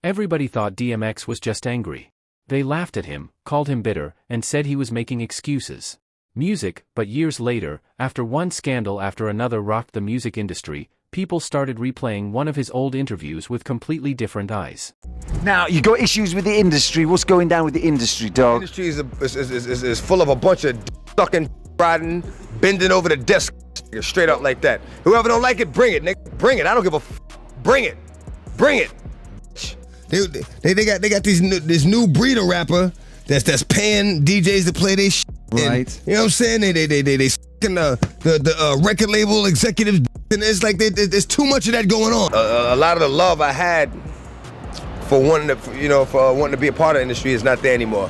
Everybody thought DMX was just angry. They laughed at him, called him bitter, and said he was making excuses. But years later, after one scandal after another rocked the music industry, people started replaying one of his old interviews with completely different eyes. Now, you got issues with the industry. What's going down with the industry, dog? The industry is full of a bunch of sucking, riding, bending over the desk, straight up like that. Whoever don't like it, bring it, nigga. Bring it. I don't give a bring it. Bring it. They got this new breed of rapper that's paying DJs to play their shit. Right. And, you know what I'm saying? They sucking the record label executives, and it's like there's too much of that going on. A lot of the love I had for wanting to be a part of the industry is not there anymore.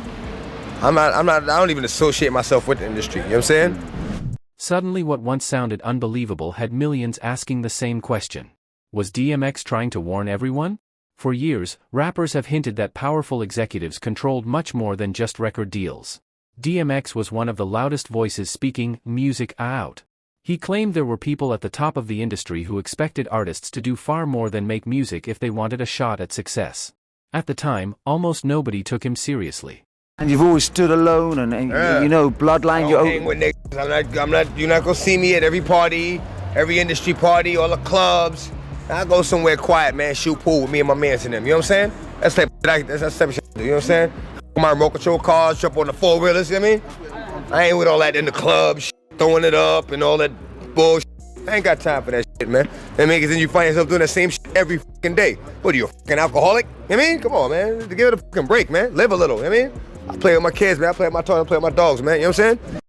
I don't even associate myself with the industry. You know what I'm saying? Suddenly what once sounded unbelievable had millions asking the same question. Was DMX trying to warn everyone? For years, rappers have hinted that powerful executives controlled much more than just record deals. DMX was one of the loudest voices speaking music out. He claimed there were people at the top of the industry who expected artists to do far more than make music if they wanted a shot at success. At the time, almost nobody took him seriously. And you've always stood alone, and you know, bloodline. I don't hang with niggas. You're not gonna see me at every party, every industry party, all the clubs. I go somewhere quiet, man, shoot pool with me and my mans and them. You know what I'm saying? That's the type of shit I do. You know what I'm saying? My remote control cars, jump on the four-wheelers, you know what I mean? I ain't with all that in the club, throwing it up and all that bullshit. I ain't got time for that shit, man. I mean, because then you find yourself doing the same shit every fucking day. What are you, a fucking alcoholic? You know what I mean? Come on, man. Give it a fucking break, man. Live a little, you know what I mean? I play with my kids, man. I play with my toys, I play with my dogs, man. You know what I'm saying?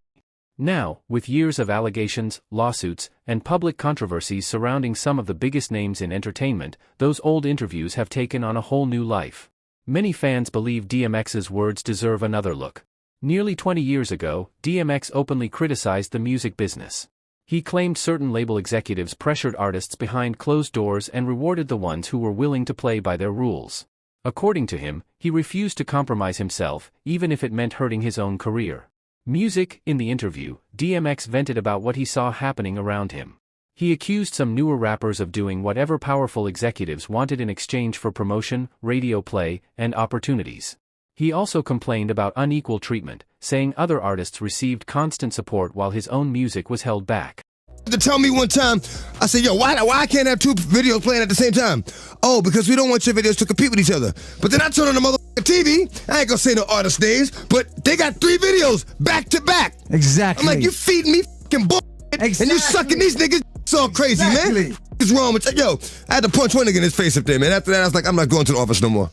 Now, with years of allegations, lawsuits, and public controversies surrounding some of the biggest names in entertainment, those old interviews have taken on a whole new life. Many fans believe DMX's words deserve another look. Nearly 20 years ago, DMX openly criticized the music business. He claimed certain label executives pressured artists behind closed doors and rewarded the ones who were willing to play by their rules. According to him, he refused to compromise himself, even if it meant hurting his own career. In the interview, DMX vented about what he saw happening around him. He accused some newer rappers of doing whatever powerful executives wanted in exchange for promotion, radio play, and opportunities. He also complained about unequal treatment, saying other artists received constant support while his own music was held back. To tell me one time, I said, yo, why I can't have two videos playing at the same time? Oh, because we don't want your videos to compete with each other. But then I turn on the motherfucking TV, I ain't gonna say no artist names, but they got 3 videos back to back. Exactly. I'm like, you feeding me fucking bullshit, exactly. And you sucking these niggas all crazy, exactly. Man. What's wrong with you? Yo, I had to punch one nigga in his face up there, man. After that, I was like, I'm not going to the office no more.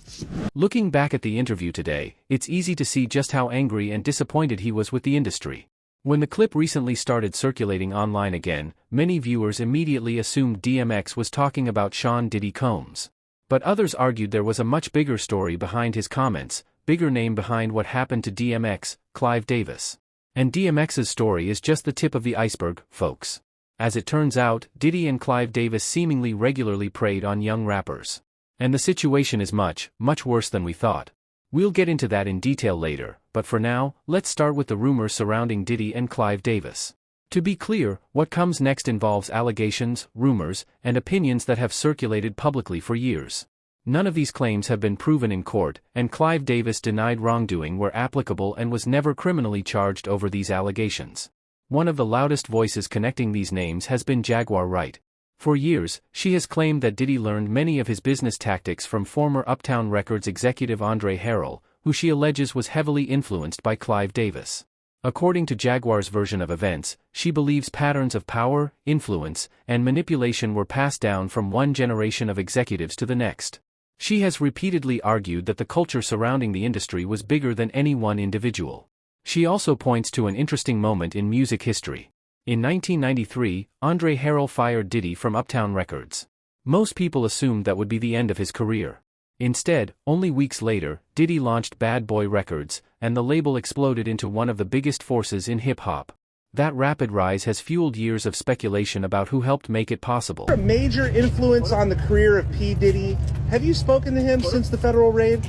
Looking back at the interview today, it's easy to see just how angry and disappointed he was with the industry. When the clip recently started circulating online again, many viewers immediately assumed DMX was talking about Sean Diddy Combs. But others argued there was a much bigger story behind his comments, bigger name behind what happened to DMX, Clive Davis. And DMX's story is just the tip of the iceberg, folks. As it turns out, Diddy and Clive Davis seemingly regularly preyed on young rappers. And the situation is much, much worse than we thought. We'll get into that in detail later, but for now, let's start with the rumors surrounding Diddy and Clive Davis. To be clear, what comes next involves allegations, rumors, and opinions that have circulated publicly for years. None of these claims have been proven in court, and Clive Davis denied wrongdoing where applicable and was never criminally charged over these allegations. One of the loudest voices connecting these names has been Jaguar Wright. For years, she has claimed that Diddy learned many of his business tactics from former Uptown Records executive Andre Harrell, who she alleges was heavily influenced by Clive Davis. According to Jaguar's version of events, she believes patterns of power, influence, and manipulation were passed down from one generation of executives to the next. She has repeatedly argued that the culture surrounding the industry was bigger than any one individual. She also points to an interesting moment in music history. In 1993, Andre Harrell fired Diddy from Uptown Records. Most people assumed that would be the end of his career. Instead, only weeks later, Diddy launched Bad Boy Records, and the label exploded into one of the biggest forces in hip-hop. That rapid rise has fueled years of speculation about who helped make it possible. A major influence on the career of P. Diddy. Have you spoken to him since the federal raid?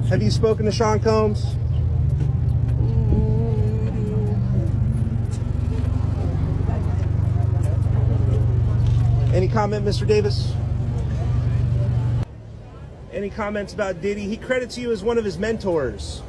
Have you spoken to Sean Combs? Any comment, Mr. Davis? Any comments about Diddy? He credits you as one of his mentors.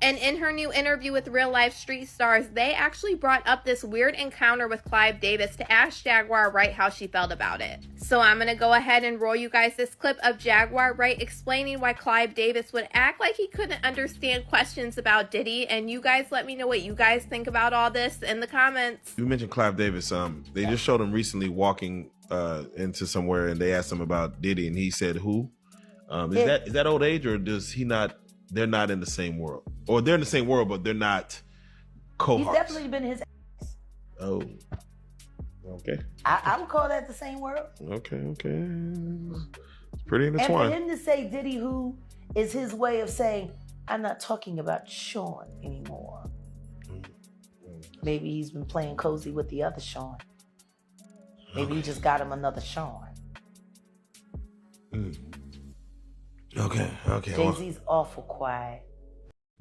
And in her new interview with Real Life Street Stars, they actually brought up this weird encounter with Clive Davis to ask Jaguar Wright how she felt about it. So I'm going to go ahead and roll you guys this clip of Jaguar Wright explaining why Clive Davis would act like he couldn't understand questions about Diddy. And you guys let me know what you guys think about all this in the comments. You mentioned Clive Davis. They just showed him recently walking into somewhere, and they asked him about Diddy, and he said, "Who?" Is that old age, or does he not? They're not in the same world, or they're in the same world, but they're not cohorts. He's definitely been his ass. Oh, okay. I would call that the same world. Okay. It's pretty And intertwined. for him to say Diddy who is his way of saying, I'm not talking about Sean anymore. Maybe he's been playing cozy with the other Sean. Maybe he just got him another Sean. Okay. Jay-Z's awful quiet.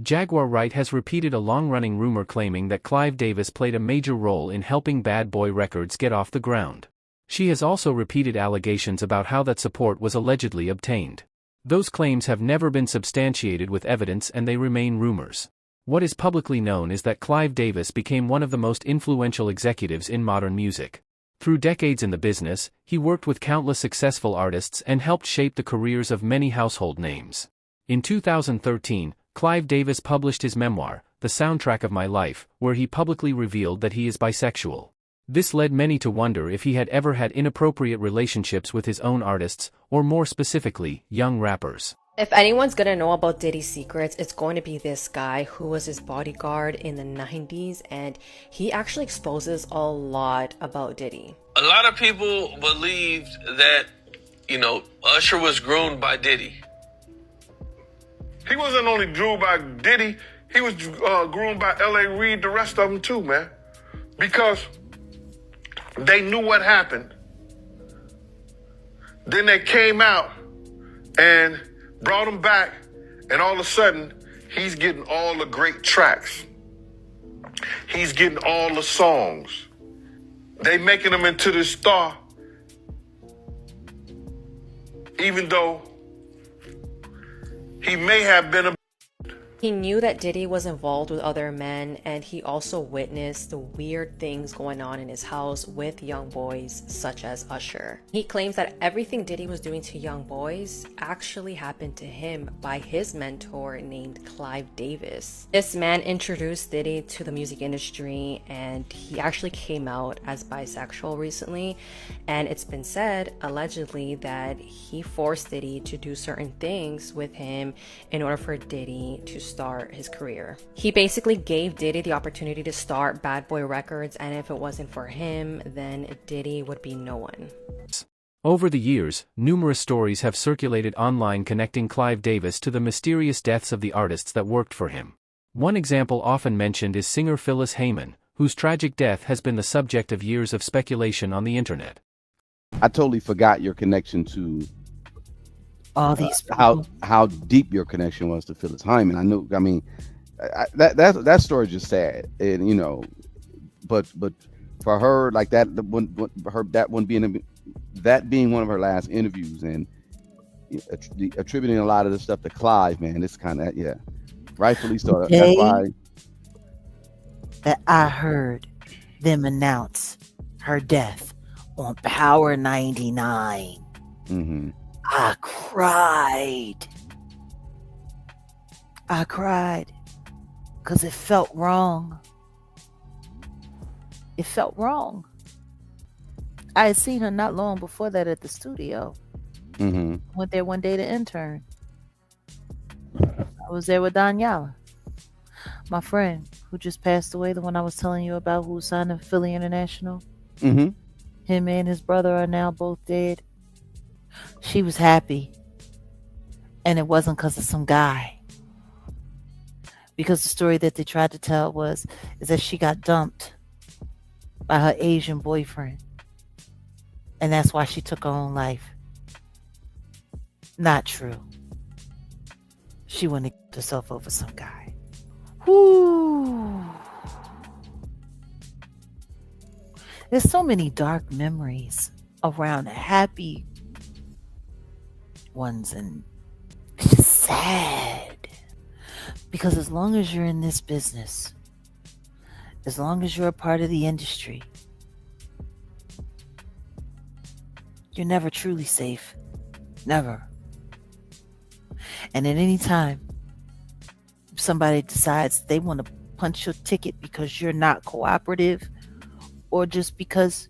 Jaguar Wright has repeated a long-running rumor claiming that Clive Davis played a major role in helping Bad Boy Records get off the ground. She has also repeated allegations about how that support was allegedly obtained. Those claims have never been substantiated with evidence, and they remain rumors. What is publicly known is that Clive Davis became one of the most influential executives in modern music. Through decades in the business, he worked with countless successful artists and helped shape the careers of many household names. In 2013, Clive Davis published his memoir, The Soundtrack of My Life, where he publicly revealed that he is bisexual. This led many to wonder if he had ever had inappropriate relationships with his own artists, or more specifically, young rappers. If anyone's gonna know about Diddy's secrets, it's going to be this guy who was his bodyguard in the 90s, and he actually exposes a lot about Diddy. A lot of people believed that, Usher was groomed by Diddy. He wasn't only groomed by Diddy, he was groomed by L.A. Reid, the rest of them too, man. Because they knew what happened. Then they came out and brought him back, and all of a sudden, he's getting all the great tracks. He's getting all the songs. They making him into this star, even though he may have been a... He knew that Diddy was involved with other men, and he also witnessed the weird things going on in his house with young boys such as Usher. He claims that everything Diddy was doing to young boys actually happened to him by his mentor named Clive Davis. This man introduced Diddy to the music industry, and he actually came out as bisexual recently, and it's been said, allegedly, that he forced Diddy to do certain things with him in order for Diddy to start his career. He basically gave Diddy the opportunity to start Bad Boy Records, and if it wasn't for him, then Diddy would be no one. Over the years, numerous stories have circulated online connecting Clive Davis to the mysterious deaths of the artists that worked for him. One example often mentioned is singer Phyllis Hyman, whose tragic death has been the subject of years of speculation on the internet. I totally forgot your connection to All these how deep your connection was to Phyllis Hyman. That story just sad, and but for her, like that being one of her last interviews, and attributing a lot of the stuff to Clive, man, it's kind of rightfully so. That's why that I heard them announce her death on Power 99. Mm-hmm. I cried because it felt wrong. It felt wrong. I had seen her not long before that at the studio. Mm-hmm. Went there one day to intern. I was there with Daniela, my friend who just passed away, the one I was telling you about, who signed to Philly International. Mm-hmm. Him and his brother are now both dead. She was happy. And it wasn't because of some guy. Because the story that they tried to tell is that she got dumped by her Asian boyfriend. And that's why she took her own life. Not true. She wouldn't have killed herself over some guy. Whoo. There's so many dark memories around happy ones, and it's just sad. Because as long as you're in this business, as long as you're a part of the industry, you're never truly safe. Never. And at any time, if somebody decides they want to punch your ticket because you're not cooperative, or just because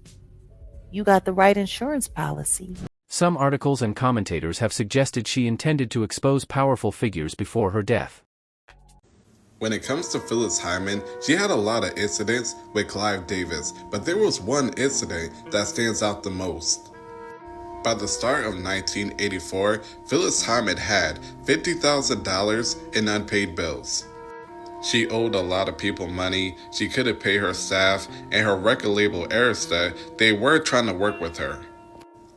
you got the right insurance policy. Some articles and commentators have suggested she intended to expose powerful figures before her death. When it comes to Phyllis Hyman, she had a lot of incidents with Clive Davis, but there was one incident that stands out the most. By the start of 1984, Phyllis Hyman had $50,000 in unpaid bills. She owed a lot of people money, she couldn't pay her staff, and her record label Arista, they were trying to work with her.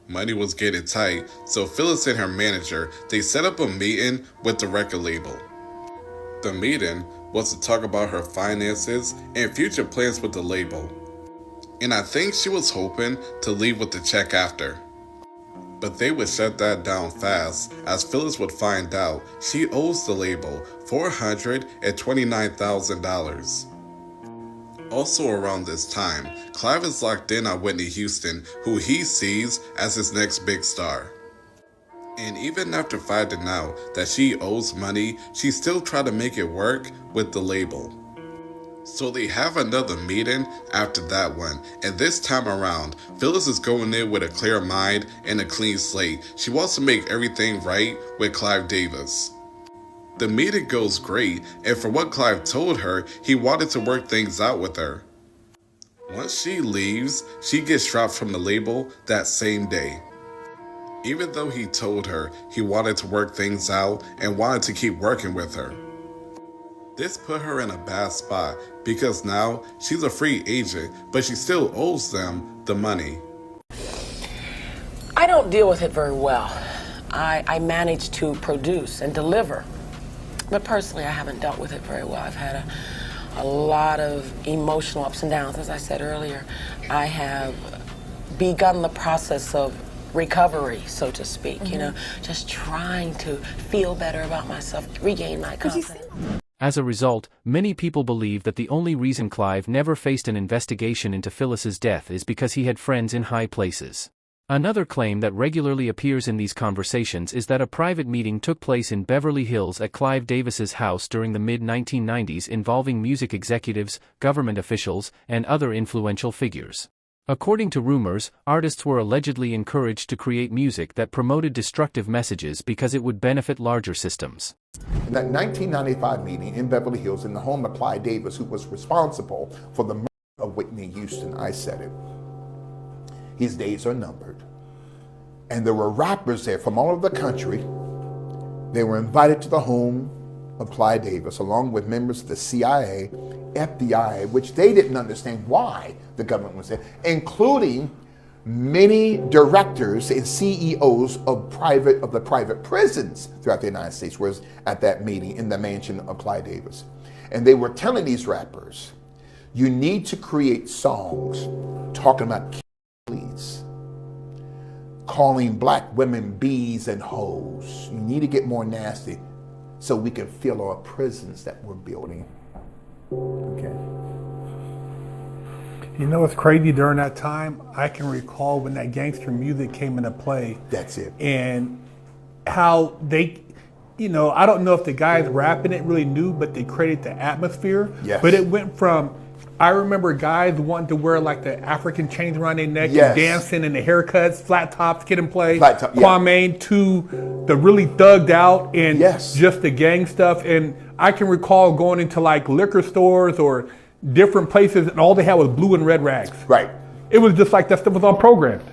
Money was getting tight, so Phyllis and her manager, they set up a meeting with the record label. The meeting was to talk about her finances and future plans with the label. And I think she was hoping to leave with the check after. But they would shut that down fast, as Phyllis would find out she owes the label $429,000. Also around this time, Clive is locked in on Whitney Houston, who he sees as his next big star. And even after finding out that she owes money, she still tried to make it work with the label. So they have another meeting after that one, and this time around, Phyllis is going in with a clear mind and a clean slate. She wants to make everything right with Clive Davis. The meeting goes great, and for what Clive told her, he wanted to work things out with her. Once she leaves, she gets dropped from the label that same day. Even though he told her he wanted to work things out and wanted to keep working with her. This put her in a bad spot because now she's a free agent, but she still owes them the money. I don't deal with it very well. I manage to produce and deliver. But personally, I haven't dealt with it very well. I've had a lot of emotional ups and downs. As I said earlier, I have begun the process of recovery, so to speak, you know, just trying to feel better about myself, regain my confidence. As a result, many people believe that the only reason Clive never faced an investigation into Phyllis's death is because he had friends in high places. Another claim that regularly appears in these conversations is that a private meeting took place in Beverly Hills at Clive Davis's house during the mid-1990s involving music executives, government officials, and other influential figures. According to rumors, artists were allegedly encouraged to create music that promoted destructive messages because it would benefit larger systems. In that 1995 meeting in Beverly Hills in the home of Clive Davis, who was responsible for the murder of Whitney Houston, I said it. His days are numbered. And there were rappers there from all over the country. They were invited to the home of Clive Davis, along with members of the CIA, FBI, which they didn't understand why the government was there, including many directors and CEOs of the private prisons throughout the United States was at that meeting in the mansion of Clive Davis. And they were telling these rappers, you need to create songs talking about please, calling black women bees and hoes. You need to get more nasty so we can fill our prisons that we're building. Okay. You know what's crazy during that time? I can recall when that gangster music came into play. That's it. And how they, you know, I don't know if the guys rapping it really knew, but they created the atmosphere. Yes. But it went from, I remember guys wanting to wear like the African chains around their neck and dancing and the haircuts, flat tops, Kid and Play, Kwame, to the really thugged out and just the gang stuff. And I can recall going into like liquor stores or different places and all they had was blue and red rags. Right. It was just like that stuff was unprogrammed.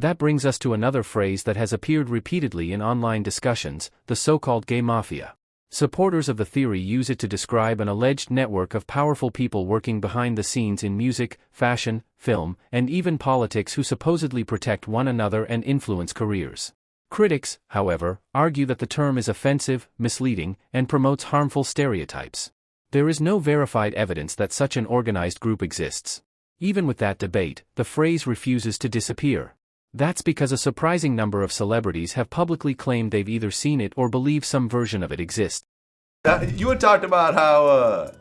That brings us to another phrase that has appeared repeatedly in online discussions, the so-called gay mafia. Supporters of the theory use it to describe an alleged network of powerful people working behind the scenes in music, fashion, film, and even politics who supposedly protect one another and influence careers. Critics, however, argue that the term is offensive, misleading, and promotes harmful stereotypes. There is no verified evidence that such an organized group exists. Even with that debate, the phrase refuses to disappear. That's because a surprising number of celebrities have publicly claimed they've either seen it or believe some version of it exists. You had talked about how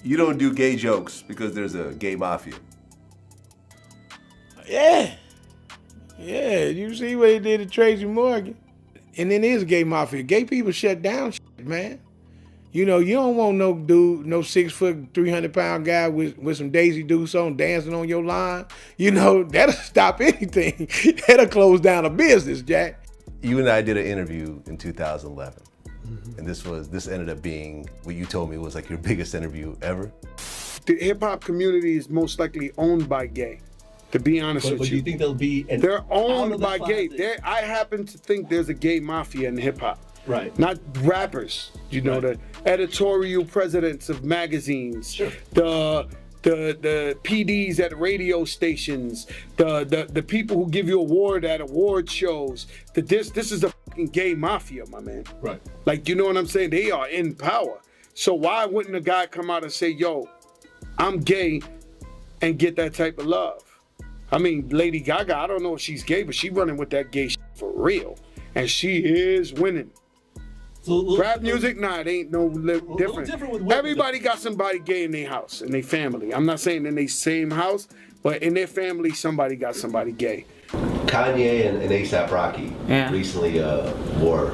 you don't do gay jokes because there's a gay mafia. Yeah. Yeah, you see what he did to Tracy Morgan. And then there's a gay mafia. Gay people shut down shit, man. You know, you don't want no dude, no 6 foot, 300-pound guy with some Daisy Dukes on dancing on your line. You know, that'll stop anything. That'll close down a business, Jack. You and I did an interview in 2011. And this ended up being what you told me was like your biggest interview ever. The hip hop community is most likely owned by gay. To be honest with you. But do you think there'll be they're owned by gay. I happen to think there's a gay mafia in hip hop. Right. Not rappers. You know, the editorial presidents of magazines. Sure. The PDs at radio stations, the people who give you award at award shows. This is a fucking gay mafia, my man. Right. Like, you know what I'm saying? They are in power. So why wouldn't a guy come out and say, yo, I'm gay, and get that type of love? I mean, Lady Gaga, I don't know if she's gay, but she running with that gay shit for real. And she is winning. So, rap music, nah, it ain't no different. Everybody got somebody gay in their house, in their family. I'm not saying in their same house, but in their family, somebody got somebody gay. Kanye and A$AP Rocky recently wore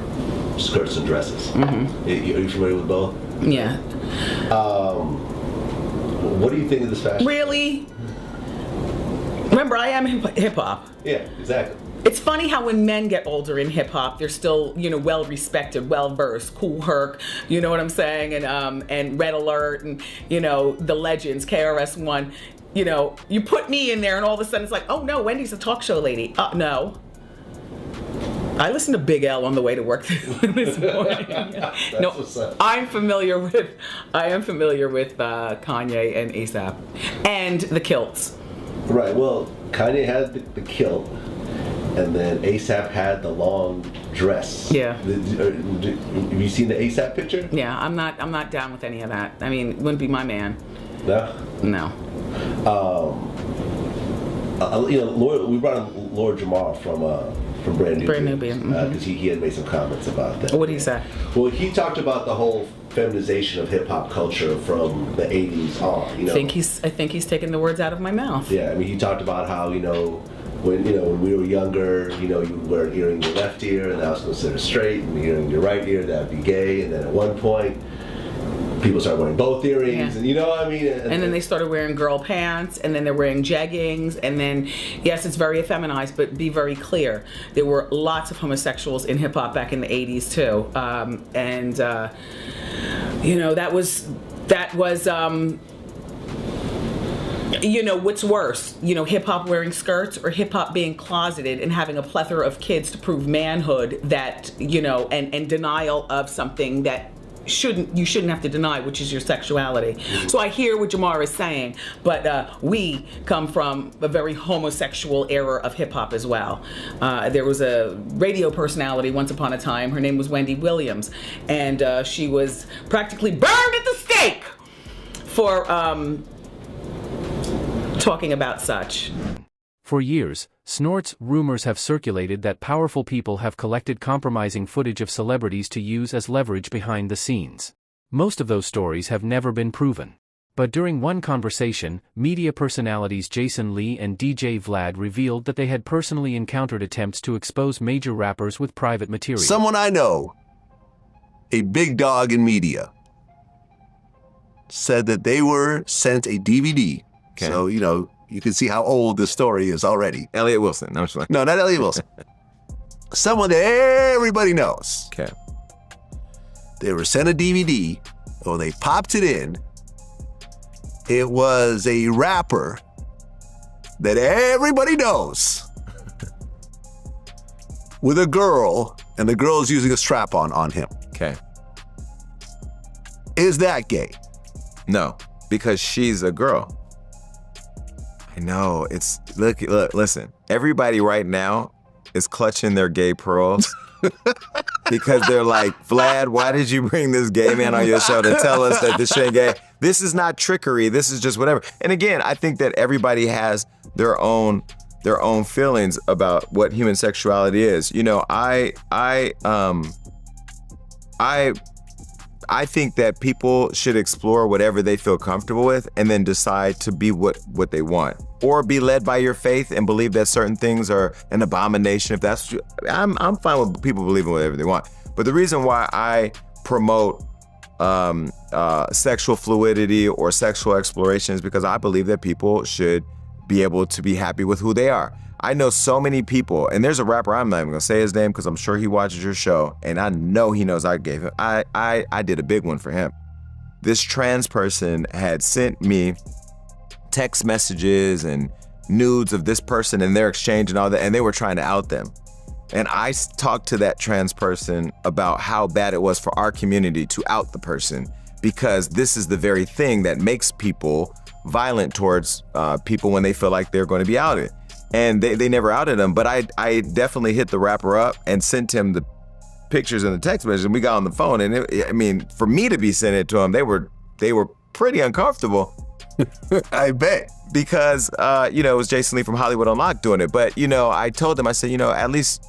skirts and dresses. Mm-hmm. Are you familiar with both? Yeah. What do you think of this fashion? Really? Remember, I am hip hop. Yeah, exactly. It's funny how when men get older in hip hop, they're still, you know, well respected, well versed, Kool Herc, you know what I'm saying, and Red Alert, and you know the legends, KRS-One. You know, you put me in there, and all of a sudden it's like, oh no, Wendy's a talk show lady. No. I listened to Big L on the way to work this morning. No, I am familiar with Kanye and A$AP and the kilts. Right. Well, Kanye had the kilt, and then A$AP had the long dress. Yeah. Have you seen the A$AP picture? Yeah, I'm not down with any of that. I mean, wouldn't be my man. No. No. You know, we brought in Lord Jamar from Brand Nubian because he had made some comments about that. What did he say? Well, he talked about the whole feminization of hip hop culture from the 80s on. You know, I think he's taking the words out of my mouth. Yeah, I mean, he talked about how when we were younger, you wear an earring in your left ear, and that was considered straight, and the earring in your right ear, that'd be gay, and then at one point, people started wearing both earrings, and you know what I mean? And then they started wearing girl pants, and then they're wearing jeggings, and then, yes, it's very effeminized, but be very clear. There were lots of homosexuals in hip-hop back in the 80s, too. You know, that was you know, what's worse? You know, hip-hop wearing skirts or hip-hop being closeted and having a plethora of kids to prove manhood that, you know, and denial of something that you shouldn't have to deny, which is your sexuality. So I hear what Jamar is saying, but we come from a very homosexual era of hip hop as well. There was a radio personality once upon a time. Her name was Wendy Williams, and she was practically burned at the stake for talking about such. For years, rumors have circulated that powerful people have collected compromising footage of celebrities to use as leverage behind the scenes. Most of those stories have never been proven. But during one conversation, media personalities Jason Lee and DJ Vlad revealed that they had personally encountered attempts to expose major rappers with private material. Someone I know, a big dog in media, said that they were sent a DVD. Okay. So, you know, you can see how old this story is already. Elliot Wilson. No, no, not Elliot Wilson. Someone that everybody knows. Okay. They were sent a DVD, or they popped it in. It was a rapper that everybody knows with a girl, and the girl's using a strap-on on him. Okay. Is that gay? No, because she's a girl. I know, look, listen, everybody right now is clutching their gay pearls because they're like, Vlad, why did you bring this gay man on your show to tell us that this shit ain't gay? This is not trickery. This is just whatever. And again, I think that everybody has their own feelings about what human sexuality is. You know, I think that people should explore whatever they feel comfortable with and then decide to be what they want, or be led by your faith and believe that certain things are an abomination. If that's what I'm fine with people believing whatever they want. But the reason why I promote sexual fluidity or sexual exploration is because I believe that people should be able to be happy with who they are. I know so many people, and there's a rapper, I'm not even gonna say his name because I'm sure he watches your show, and I know he knows I gave him, I did a big one for him. This trans person had sent me text messages and nudes of this person and their exchange and all that, and they were trying to out them. And I talked to that trans person about how bad it was for our community to out the person, because this is the very thing that makes people violent towards people when they feel like they're going to be outed. And they never outed him, but I definitely hit the rapper up and sent him the pictures and the text message, and we got on the phone. And I mean, for me to be sending it to him, they were pretty uncomfortable. I bet, because you know, it was Jason Lee from Hollywood Unlocked doing it. But you know, I told them, I said, you know, at least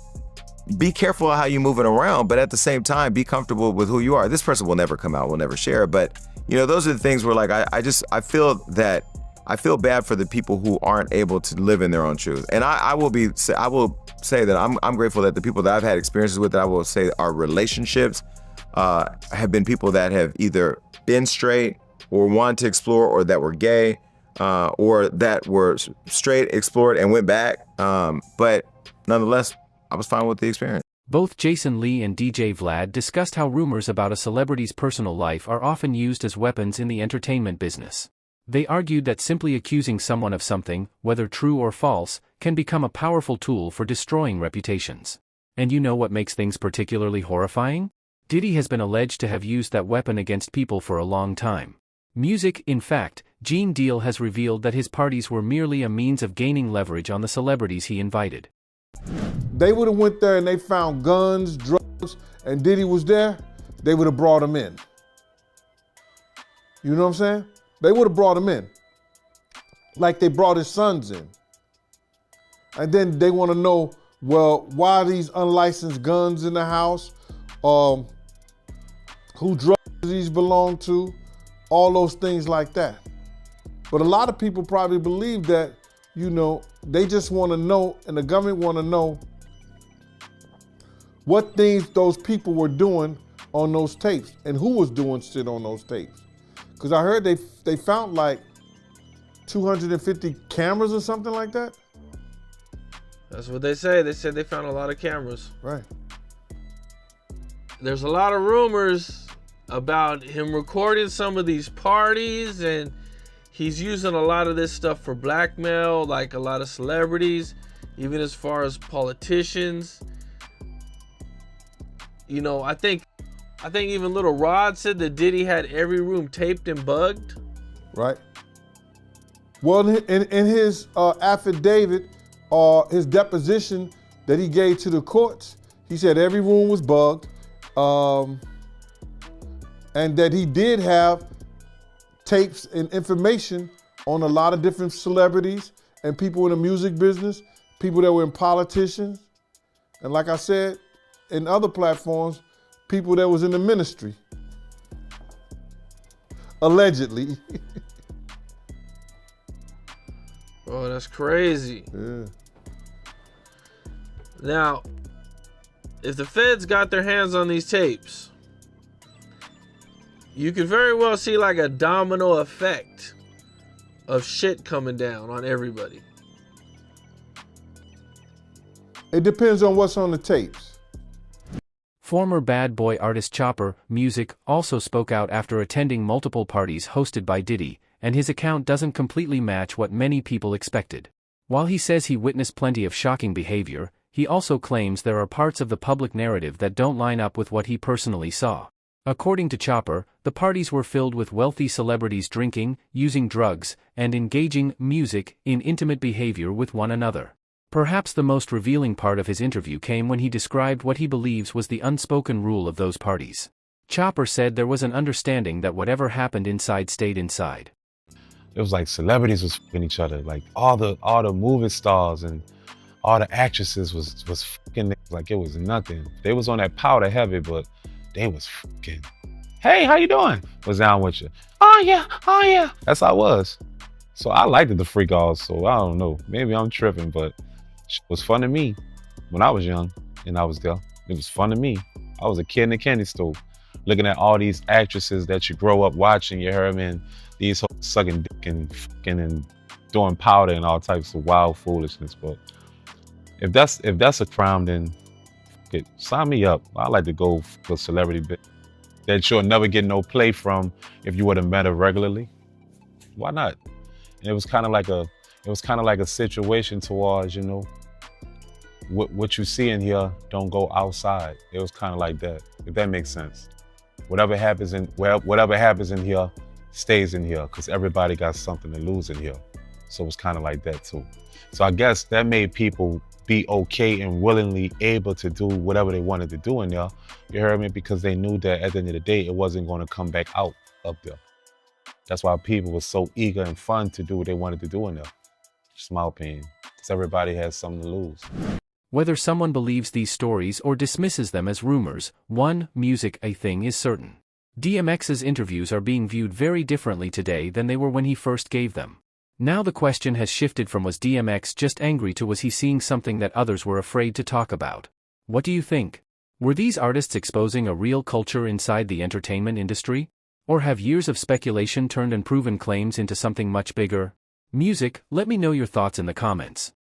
be careful how you moving around, but at the same time, be comfortable with who you are. This person will never come out, will never share. But you know, those are the things where like I feel bad for the people who aren't able to live in their own truth. And I will say that I'm grateful that the people that I've had experiences with, that I will say our relationships have been people that have either been straight or wanted to explore, or that were gay, or that were straight, explored, and went back. But nonetheless, I was fine with the experience. Both Jason Lee and DJ Vlad discussed how rumors about a celebrity's personal life are often used as weapons in the entertainment business. They argued that simply accusing someone of something, whether true or false, can become a powerful tool for destroying reputations. And you know what makes things particularly horrifying? Diddy has been alleged to have used that weapon against people for a long time. Music, in fact, Gene Deal has revealed that his parties were merely a means of gaining leverage on the celebrities he invited. They would have went there and they found guns, drugs, and Diddy was there, they would have brought him in. You know what I'm saying? They would have brought him in, like they brought his sons in. And then they want to know, well, why are these unlicensed guns in the house? Who drugs these belong to? All those things like that. But a lot of people probably believe that, you know, they just want to know, and the government want to know what things those people were doing on those tapes and who was doing shit on those tapes. Because I heard they found like 250 cameras or something like that. That's what they say. They said they found a lot of cameras. Right. There's a lot of rumors about him recording some of these parties, and he's using a lot of this stuff for blackmail, like a lot of celebrities, even as far as politicians. You know, I think even Little Rod said that Diddy had every room taped and bugged. Right. Well, in his affidavit, his deposition that he gave to the courts, he said every room was bugged, and that he did have tapes and information on a lot of different celebrities and people in the music business, people that were in politicians, and like I said, in other platforms, people that was in the ministry. Allegedly. Oh, that's crazy. Yeah. Now, if the feds got their hands on these tapes, you could very well see like a domino effect of shit coming down on everybody. It depends on what's on the tapes. Former Bad Boy artist Chopper Music also spoke out after attending multiple parties hosted by Diddy, and his account doesn't completely match what many people expected. While he says he witnessed plenty of shocking behavior, he also claims there are parts of the public narrative that don't line up with what he personally saw. According to Chopper, the parties were filled with wealthy celebrities drinking, using drugs, and engaging music in intimate behavior with one another. Perhaps the most revealing part of his interview came when he described what he believes was the unspoken rule of those parties. Chopper said there was an understanding that whatever happened inside stayed inside. It was like celebrities was fucking each other, like all the movie stars and all the actresses was fucking like it was nothing. They was on that powder heavy, but they was fucking. Hey, how you doing? Was down with you. Oh yeah. That's how it was. So I liked it to freak out. So I don't know. Maybe I'm tripping, but it was fun to me when I was young and I was there. It was fun to me. I was a kid in the candy store, looking at all these actresses that you grow up watching. You heard me, and these hoes sucking dick and fucking and doing powder and all types of wild foolishness. But if that's a crime, then sign me up. I like to go for celebrity bit that you'll never get no play from if you would have met her regularly. Why not? And it was kind of like a situation towards, you know, what you see in here don't go outside. It was kind of like that, if that makes sense. Whatever happens in here stays in here, because everybody got something to lose in here. So it's kind of like that too. So I guess that made people be okay and willingly able to do whatever they wanted to do in there. You heard me? Because they knew that at the end of the day, it wasn't going to come back out up there. That's why people were so eager and fun to do what they wanted to do in there. Just my opinion. Because everybody has something to lose. Whether someone believes these stories or dismisses them as rumors, music, a thing is certain. DMX's interviews are being viewed very differently today than they were when he first gave them. Now the question has shifted from was DMX just angry to was he seeing something that others were afraid to talk about? What do you think? Were these artists exposing a real culture inside the entertainment industry? Or have years of speculation turned unproven claims into something much bigger? Music, let me know your thoughts in the comments.